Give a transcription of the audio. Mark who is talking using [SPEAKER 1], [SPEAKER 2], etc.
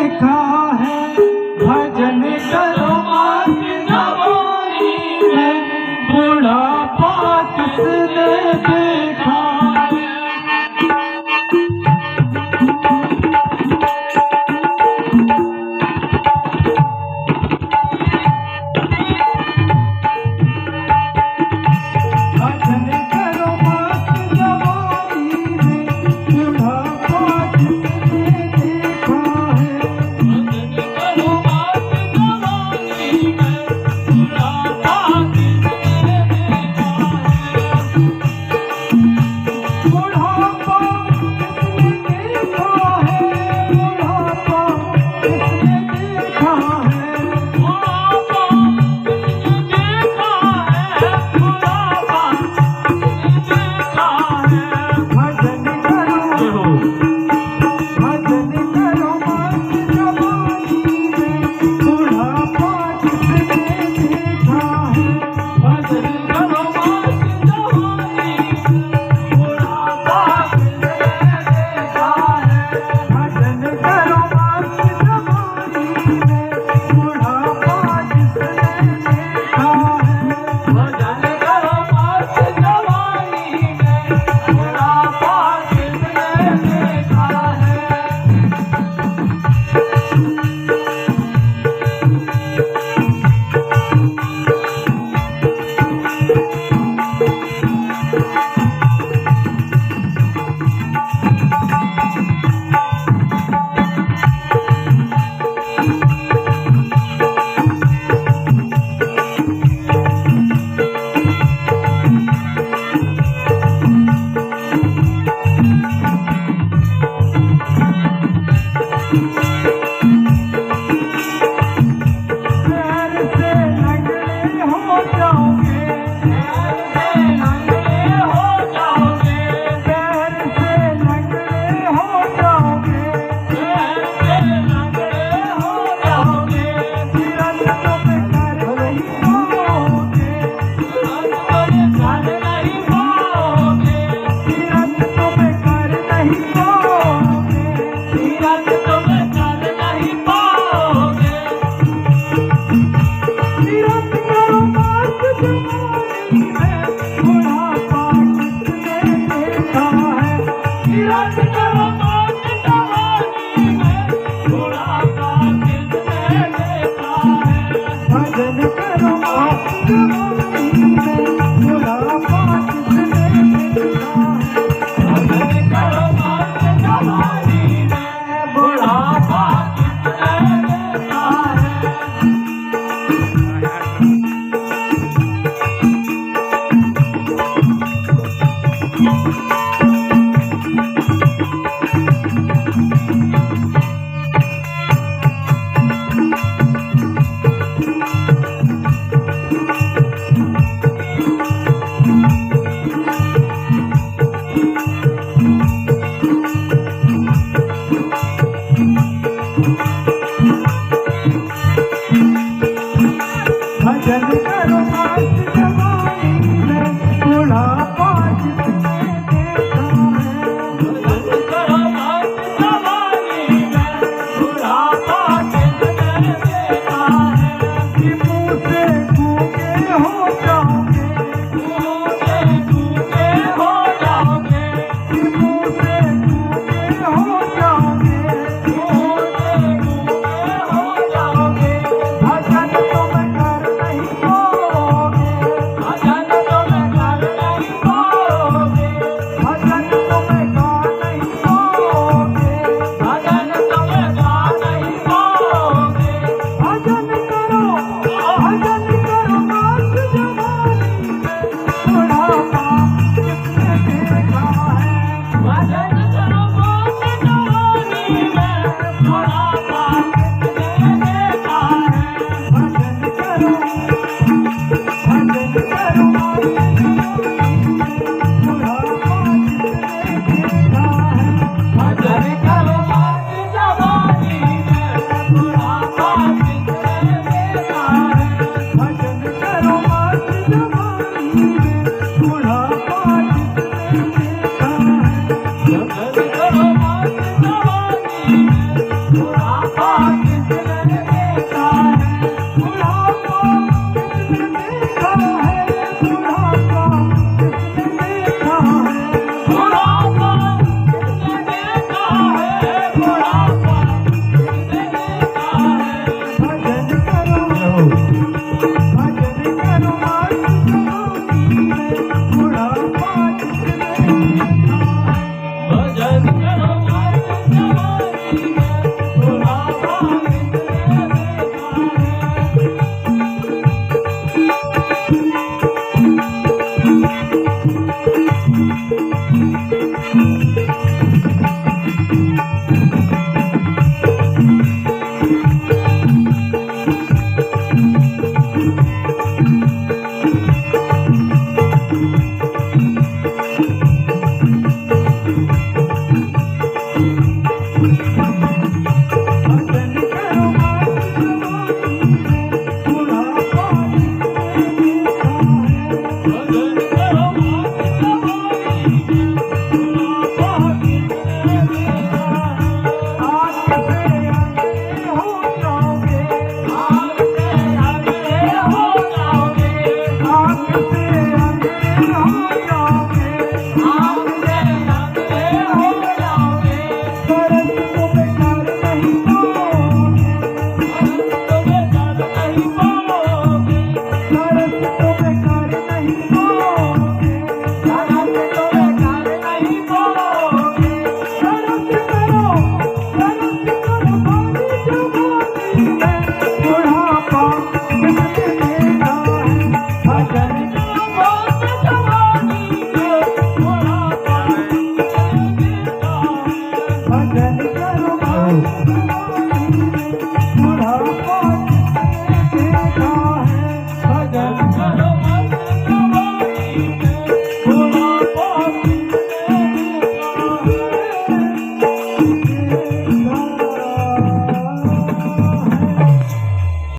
[SPEAKER 1] देखा है, भजन करो मात जवानी में, बुढ़ापा किसने देखा है। भजन करो मात जवानी में, बुढ़ापा किसने देखा है।
[SPEAKER 2] भजन करो मात जवानी में, बुढ़ापा किसने देखा है।
[SPEAKER 1] बुढ़ापा किसने देखा है, बुढ़ापा किसने देखा है।
[SPEAKER 2] बुढ़ापा किसने देखा है, बुढ़ापा किसने देखा है।
[SPEAKER 1] भजन करो मात जवानी में, बुढ़ापा किसने देखा है।
[SPEAKER 2] भजन करो मात जवानी में, बुढ़ापा किसने देखा है।
[SPEAKER 1] भजन करो मात जवानी में, बुढ़ापा किसने देखा है।
[SPEAKER 2] भजन करो मात जवानी में, बुढ़ापा किसने देखा है।
[SPEAKER 1] पैर से नंगे हो जाओगे,
[SPEAKER 2] नंगे हो जाओगे,
[SPEAKER 1] पैर से नंगे हो जाओगे,
[SPEAKER 2] नंगे हो जाओगे।
[SPEAKER 1] तीरथ पे कर नहीं पाओगे,
[SPEAKER 2] चल नहीं पाओगे,
[SPEAKER 1] तीरथ पे कर नहीं पाओगे।
[SPEAKER 2] तीरथ तुम चल नहीं पाओगे।
[SPEAKER 1] तीरथ करो मात जवानी में, बुढ़ापा किसने देखा है।
[SPEAKER 2] तीरथ करो मात जवानी में, बुढ़ापा किसने देखा है।
[SPEAKER 1] भजन करो मात जवानी